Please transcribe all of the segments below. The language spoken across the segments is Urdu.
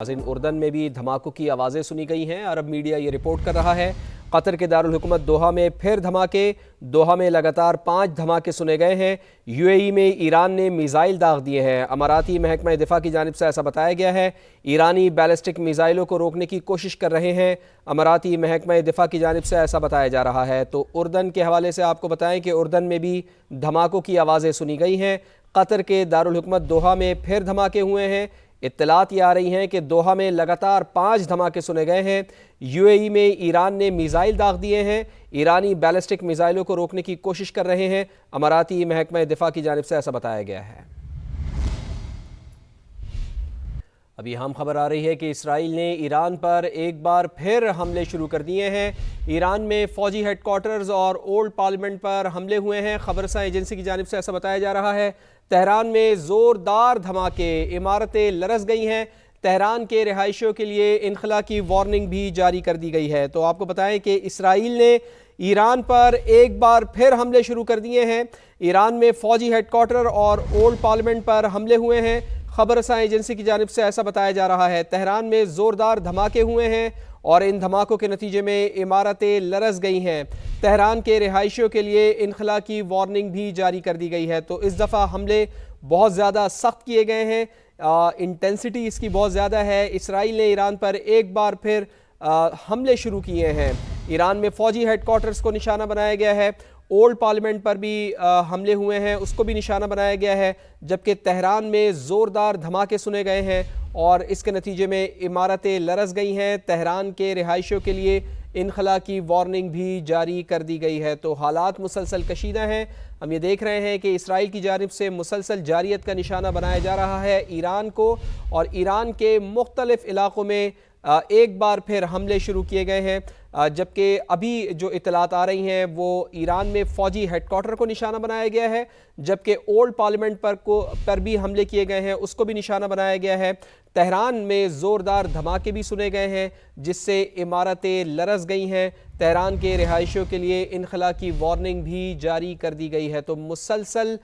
اردن میں بھی دھماکوں کی آوازیں سنی گئی ہیں۔ عرب میڈیا یہ رپورٹ کر رہا ہے قطر کے دارالحکومت دوحہ میں پھر دھماکے۔ دوحہ میں لگاتار 5 دھماکے سنے گئے ہیں۔ یو اے ای میں ایران نے میزائل داغ دیے ہیں۔ اماراتی محکمہ دفاع کی جانب سے ایسا بتایا گیا ہے۔ ایرانی بیلسٹک میزائلوں کو روکنے کی کوشش کر رہے ہیں۔ اماراتی محکمہ دفاع کی جانب سے ایسا بتایا جا رہا ہے۔ تو اردن کے حوالے سے آپ کو بتائیں کہ اردن میں بھی دھماکوں کی آوازیں سنی گئی ہیں۔ قطر کے دارالحکومت دوحہ میں پھر دھماکے ہوئے ہیں۔ اطلاعات یہ آ رہی ہیں کہ دوحہ میں لگاتار 5 دھماکے سنے گئے ہیں۔ یو اے ای میں ایران نے میزائل داغ دیے ہیں۔ ایرانی بیلسٹک میزائلوں کو روکنے کی کوشش کر رہے ہیں۔ اماراتی محکمہ دفاع کی جانب سے ایسا بتایا گیا ہے۔ ابھی اہم خبر آ رہی ہے کہ اسرائیل نے ایران پر ایک بار پھر حملے شروع کر دیے ہیں۔ ایران میں فوجی ہیڈ کوارٹرز اور اولڈ پارلیمنٹ پر حملے ہوئے ہیں۔ خبر رساں ایجنسی کی جانب سے ایسا بتایا جا رہا ہے۔ تہران میں زوردار دھماکے، عمارتیں لرز گئی ہیں۔ تہران کے رہائشیوں کے لیے انخلا کی وارننگ بھی جاری کر دی گئی ہے۔ تو آپ کو بتائیں کہ اسرائیل نے ایران پر ایک بار پھر حملے شروع کر دیے ہیں۔ ایران میں فوجی ہیڈ کوارٹر اور اولڈ پارلیمنٹ پر حملے ہوئے ہیں۔ خبر رساں ایجنسی کی جانب سے ایسا بتایا جا رہا ہے۔ تہران میں زوردار دھماکے ہوئے ہیں اور ان دھماکوں کے نتیجے میں عمارتیں لرز گئی ہیں۔ تہران کے رہائشیوں کے لیے انخلا کی وارننگ بھی جاری کر دی گئی ہے۔ تو اس دفعہ حملے بہت زیادہ سخت کیے گئے ہیں۔ انٹینسٹی اس کی بہت زیادہ ہے۔ اسرائیل نے ایران پر ایک بار پھر حملے شروع کیے ہیں۔ ایران میں فوجی ہیڈ کوارٹرز کو نشانہ بنایا گیا ہے۔ اولڈ پارلیمنٹ پر بھی حملے ہوئے ہیں، اس کو بھی نشانہ بنایا گیا ہے، جبکہ تہران میں زوردار دھماکے سنے گئے ہیں اور اس کے نتیجے میں عمارتیں لرز گئی ہیں۔ تہران کے رہائشیوں کے لیے انخلا کی وارننگ بھی جاری کر دی گئی ہے۔ تو حالات مسلسل کشیدہ ہیں۔ ہم یہ دیکھ رہے ہیں کہ اسرائیل کی جانب سے مسلسل جارحیت کا نشانہ بنایا جا رہا ہے ایران کو، اور ایران کے مختلف علاقوں میں ایک بار پھر حملے شروع کیے گئے ہیں، جبکہ ابھی جو اطلاعات آ رہی ہیں وہ ایران میں فوجی ہیڈ کوارٹر کو نشانہ بنایا گیا ہے، جبکہ اولڈ پارلیمنٹ پر بھی حملے کیے گئے ہیں، اس کو بھی نشانہ بنایا گیا ہے۔ تہران میں زوردار دھماکے بھی سنے گئے ہیں جس سے عمارتیں لرز گئی ہیں۔ تہران کے رہائشیوں کے لیے انخلا کی وارننگ بھی جاری کر دی گئی ہے۔ تو مسلسل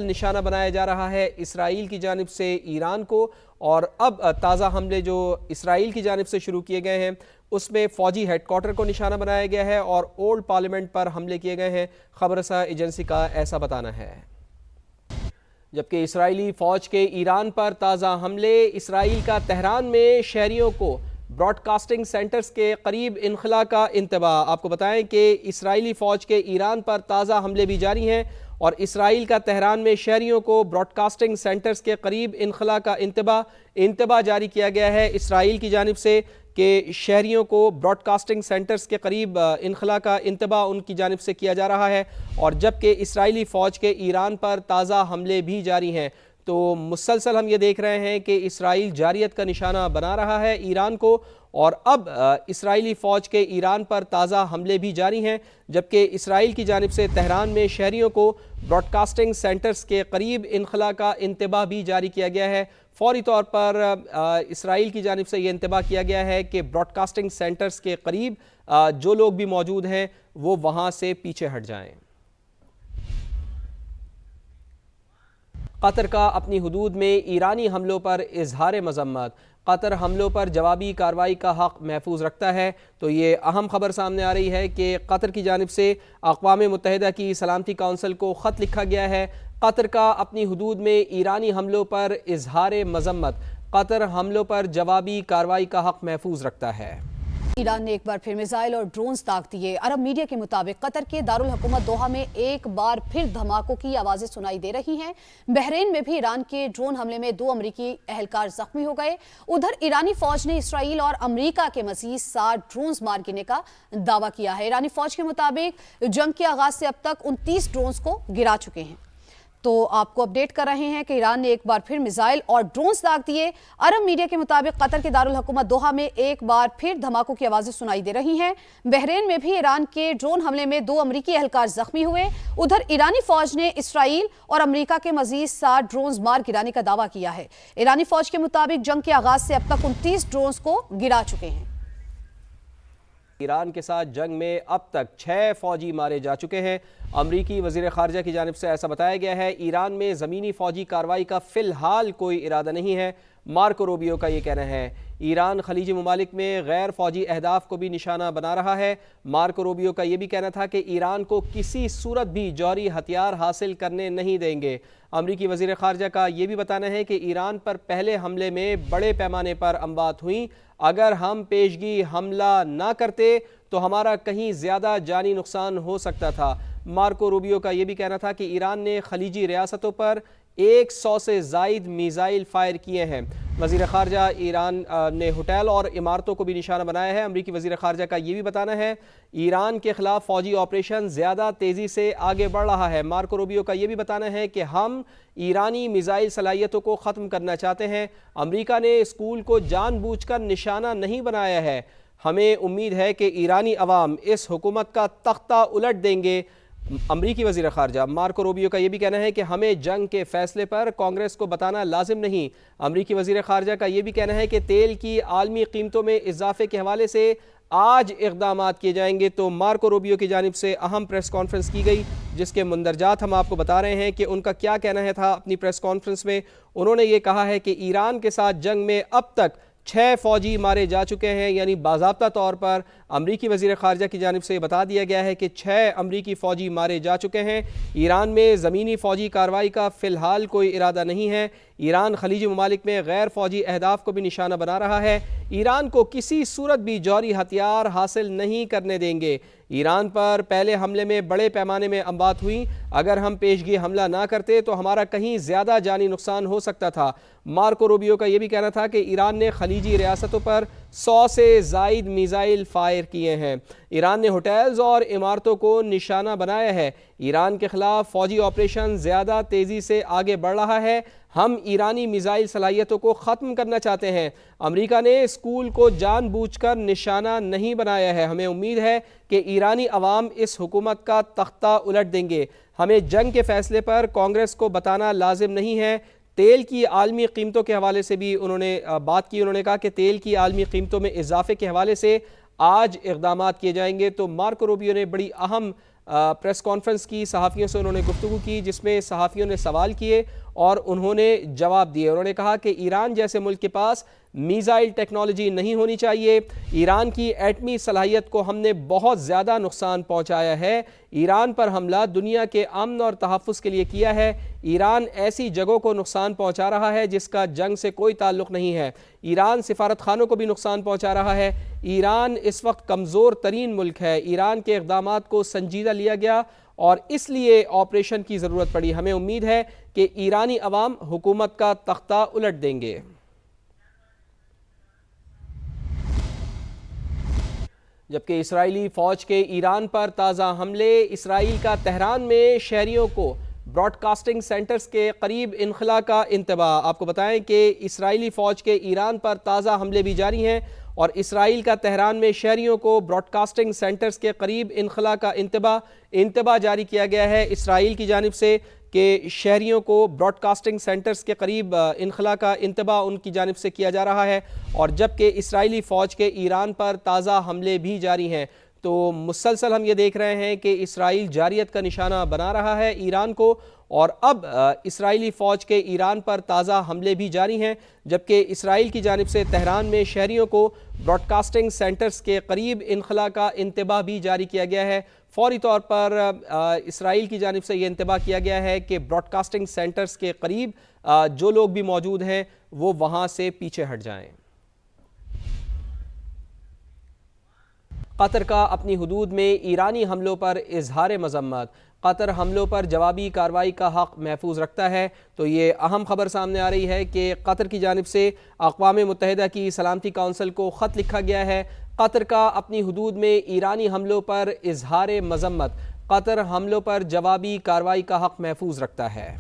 نشانہ بنایا جا رہا ہے اسرائیل کی جانب سے ایران کو، اور اب تازہ حملے جو اسرائیل کی جانب سے شروع کیے گئے ہیں اس میں فوجی ہیڈ کوارٹر کو نشانہ بنایا گیا ہے اور اولڈ پارلیمنٹ پر حملے کیے گئے ہیں۔ خبر رساں ایجنسی کا ایسا بتانا ہے۔ جبکہ اسرائیلی فوج کے ایران پر تازہ حملے، اسرائیل کا تہران میں شہریوں کو براڈ کاسٹنگ سینٹرز کے قریب انخلا کا انتباہ۔ آپ کو بتائیں کہ اسرائیلی فوج کے ایران پر تازہ حملے بھی جاری ہیں اور اسرائیل کا تہران میں شہریوں کو براڈ کاسٹنگ سینٹرز کے قریب انخلا کا انتباہ جاری کیا گیا ہے اسرائیل کی جانب سے، کہ شہریوں کو براڈ کاسٹنگ سینٹرز کے قریب انخلا کا انتباہ ان کی جانب سے کیا جا رہا ہے، اور جبکہ اسرائیلی فوج کے ایران پر تازہ حملے بھی جاری ہیں۔ تو مسلسل ہم یہ دیکھ رہے ہیں کہ اسرائیل جارحیت کا نشانہ بنا رہا ہے ایران کو، اور اب اسرائیلی فوج کے ایران پر تازہ حملے بھی جاری ہیں، جبکہ اسرائیل کی جانب سے تہران میں شہریوں کو براڈ کاسٹنگ سینٹرز کے قریب انخلا کا انتباہ بھی جاری کیا گیا ہے۔ فوری طور پر اسرائیل کی جانب سے یہ انتباہ کیا گیا ہے کہ براڈ کاسٹنگ سینٹرز کے قریب جو لوگ بھی موجود ہیں وہ وہاں سے پیچھے ہٹ جائیں۔ قطر کا اپنی حدود میں ایرانی حملوں پر اظہار مذمت۔ قطر حملوں پر جوابی کارروائی کا حق محفوظ رکھتا ہے۔ تو یہ اہم خبر سامنے آ رہی ہے کہ قطر کی جانب سے اقوام متحدہ کی سلامتی کونسل کو خط لکھا گیا ہے۔ قطر کا اپنی حدود میں ایرانی حملوں پر اظہار مذمت۔ قطر حملوں پر جوابی کارروائی کا حق محفوظ رکھتا ہے۔ ایران نے ایک بار پھر میزائل اور ڈرونز داغ دیے۔ عرب میڈیا کے مطابق قطر کے دارالحکومت دوحہ میں ایک بار پھر دھماکوں کی آوازیں سنائی دے رہی ہیں۔ بحرین میں بھی ایران کے ڈرون حملے میں 2 امریکی اہلکار زخمی ہو گئے۔ ادھر ایرانی فوج نے اسرائیل اور امریکہ کے مزید 60 ڈرونز مار گرنے کا دعویٰ کیا ہے۔ ایرانی فوج کے مطابق جنگ کے آغاز سے اب تک 29 ڈرونز کو گرا چکے ہیں۔ تو آپ کو اپڈیٹ کر رہے ہیں کہ ایران نے ایک بار پھر میزائل اور ڈرونز داغ دیے۔ عرب میڈیا کے مطابق قطر کے دارالحکومت دوحہ میں ایک بار پھر دھماکوں کی آوازیں سنائی دے رہی ہیں۔ بحرین میں بھی ایران کے ڈرون حملے میں 2 امریکی اہلکار زخمی ہوئے۔ ادھر ایرانی فوج نے اسرائیل اور امریکہ کے مزید 60 ڈرونز مار گرانے کا دعویٰ کیا ہے۔ ایرانی فوج کے مطابق جنگ کے آغاز سے اب تک 29 ڈرونز کو گرا چکے ہیں۔ ایران کے ساتھ جنگ میں اب تک 6 فوجی مارے جا چکے ہیں۔ امریکی وزیر خارجہ کی جانب سے ایسا بتایا گیا ہے۔ ایران میں زمینی فوجی کارروائی کا فی الحال کوئی ارادہ نہیں ہے، مارکو روبیو کا یہ کہنا ہے۔ ایران خلیجی ممالک میں غیر فوجی اہداف کو بھی نشانہ بنا رہا ہے۔ مارکو روبیو کا یہ بھی کہنا تھا کہ ایران کو کسی صورت بھی جوہری ہتھیار حاصل کرنے نہیں دیں گے۔ امریکی وزیر خارجہ کا یہ بھی بتانا ہے کہ ایران پر پہلے حملے میں بڑے پیمانے پر اموات ہوئیں۔ اگر ہم پیشگی حملہ نہ کرتے تو ہمارا کہیں زیادہ جانی نقصان ہو سکتا تھا۔ مارکو روبیو کا یہ بھی کہنا تھا کہ ایران نے خلیجی ریاستوں پر 100 سے زائد میزائل فائر کیے ہیں۔ وزیر خارجہ ایران نے ہوٹل اور عمارتوں کو بھی نشانہ بنایا ہے۔ امریکی وزیر خارجہ کا یہ بھی بتانا ہے ایران کے خلاف فوجی آپریشن زیادہ تیزی سے آگے بڑھ رہا ہے۔ مارکو روبیو کا یہ بھی بتانا ہے کہ ہم ایرانی میزائل صلاحیتوں کو ختم کرنا چاہتے ہیں۔ امریکہ نے اسکول کو جان بوجھ کر نشانہ نہیں بنایا ہے۔ ہمیں امید ہے کہ ایرانی عوام اس حکومت کا تختہ الٹ دیں گے۔ امریکی وزیر خارجہ مارکو روبیو کا یہ بھی کہنا ہے کہ ہمیں جنگ کے فیصلے پر کانگریس کو بتانا لازم نہیں۔ امریکی وزیر خارجہ کا یہ بھی کہنا ہے کہ تیل کی عالمی قیمتوں میں اضافے کے حوالے سے آج اقدامات کیے جائیں گے۔ تو مارکو روبیو کی جانب سے اہم پریس کانفرنس کی گئی جس کے مندرجات ہم آپ کو بتا رہے ہیں کہ ان کا کیا کہنا تھا اپنی پریس کانفرنس میں۔ انہوں نے یہ کہا ہے کہ ایران کے ساتھ جنگ میں اب تک 6 فوجی مارے جا چکے ہیں، یعنی باضابطہ طور پر امریکی وزیر خارجہ کی جانب سے بتا دیا گیا ہے کہ 6 امریکی فوجی مارے جا چکے ہیں۔ ایران میں زمینی فوجی کارروائی کا فی الحال کوئی ارادہ نہیں ہے۔ ایران خلیجی ممالک میں غیر فوجی اہداف کو بھی نشانہ بنا رہا ہے۔ ایران کو کسی صورت بھی جوہری ہتھیار حاصل نہیں کرنے دیں گے۔ ایران پر پہلے حملے میں بڑے پیمانے میں اموات ہوئیں۔ اگر ہم پیشگی حملہ نہ کرتے تو ہمارا کہیں زیادہ جانی نقصان ہو سکتا تھا۔ مارکو روبیو کا یہ بھی کہنا تھا کہ ایران نے خلیجی ریاستوں پر 100 سے زائد میزائل فائر کیے ہیں۔ ایران نے ہوٹلز اور عمارتوں کو نشانہ بنایا ہے۔ ایران کے خلاف فوجی آپریشن زیادہ تیزی سے آگے بڑھ رہا ہے۔ ہم ایرانی میزائل صلاحیتوں کو ختم کرنا چاہتے ہیں۔ امریکہ نے اسکول کو جان بوجھ کر نشانہ نہیں بنایا ہے۔ ہمیں امید ہے کہ ایرانی عوام اس حکومت کا تختہ الٹ دیں گے۔ ہمیں جنگ کے فیصلے پر کانگریس کو بتانا لازم نہیں ہے۔ تیل کی عالمی قیمتوں کے حوالے سے بھی انہوں نے بات کی۔ انہوں نے کہا کہ تیل کی عالمی قیمتوں میں اضافے کے حوالے سے آج اقدامات کیے جائیں گے۔ تو مارکو روبیو نے بڑی اہم پریس کانفرنس کی، صحافیوں سے انہوں نے گفتگو کی جس میں صحافیوں نے سوال کیے اور انہوں نے جواب دیے۔ انہوں نے کہا کہ ایران جیسے ملک کے پاس میزائل ٹیکنالوجی نہیں ہونی چاہیے۔ ایران کی ایٹمی صلاحیت کو ہم نے بہت زیادہ نقصان پہنچایا ہے۔ ایران پر حملہ دنیا کے امن اور تحفظ کے لیے کیا ہے۔ ایران ایسی جگہوں کو نقصان پہنچا رہا ہے جس کا جنگ سے کوئی تعلق نہیں ہے۔ ایران سفارت خانوں کو بھی نقصان پہنچا رہا ہے۔ ایران اس وقت کمزور ترین ملک ہے۔ ایران کے اقدامات کو سنجیدہ لیا گیا اور اس لیے آپریشن کی ضرورت پڑی۔ ہمیں امید ہے کہ ایرانی عوام حکومت کا تختہ الٹ دیں گے۔ جبکہ اسرائیلی فوج کے ایران پر تازہ حملے۔ اسرائیل کا تہران میں شہریوں کو براڈ کاسٹنگ سینٹرز کے قریب انخلا کا انتباہ۔ آپ کو بتائیں کہ اسرائیلی فوج کے ایران پر تازہ حملے بھی جاری ہیں اور اسرائیل کا تہران میں شہریوں کو براڈ کاسٹنگ سینٹرز کے قریب انخلا کا انتباہ جاری کیا گیا ہے اسرائیل کی جانب سے کہ شہریوں کو براڈ کاسٹنگ سینٹرز کے قریب انخلا کا انتباہ ان کی جانب سے کیا جا رہا ہے۔ اور جبکہ اسرائیلی فوج کے ایران پر تازہ حملے بھی جاری ہیں تو مسلسل ہم یہ دیکھ رہے ہیں کہ اسرائیل جارحیت کا نشانہ بنا رہا ہے ایران کو، اور اب اسرائیلی فوج کے ایران پر تازہ حملے بھی جاری ہیں جبکہ اسرائیل کی جانب سے تہران میں شہریوں کو براڈ کاسٹنگ سینٹرز کے قریب انخلا کا انتباہ بھی جاری کیا گیا ہے۔ فوری طور پر اسرائیل کی جانب سے یہ انتباہ کیا گیا ہے کہ براڈ کاسٹنگ سینٹرز کے قریب جو لوگ بھی موجود ہیں وہ وہاں سے پیچھے ہٹ جائیں۔ قطر کا اپنی حدود میں ایرانی حملوں پر اظہار مذمت۔ قطر حملوں پر جوابی کارروائی کا حق محفوظ رکھتا ہے۔ تو یہ اہم خبر سامنے آ رہی ہے کہ قطر کی جانب سے اقوام متحدہ کی سلامتی کونسل کو خط لکھا گیا ہے۔ قطر کا اپنی حدود میں ایرانی حملوں پر اظہار مذمت۔ قطر حملوں پر جوابی کارروائی کا حق محفوظ رکھتا ہے۔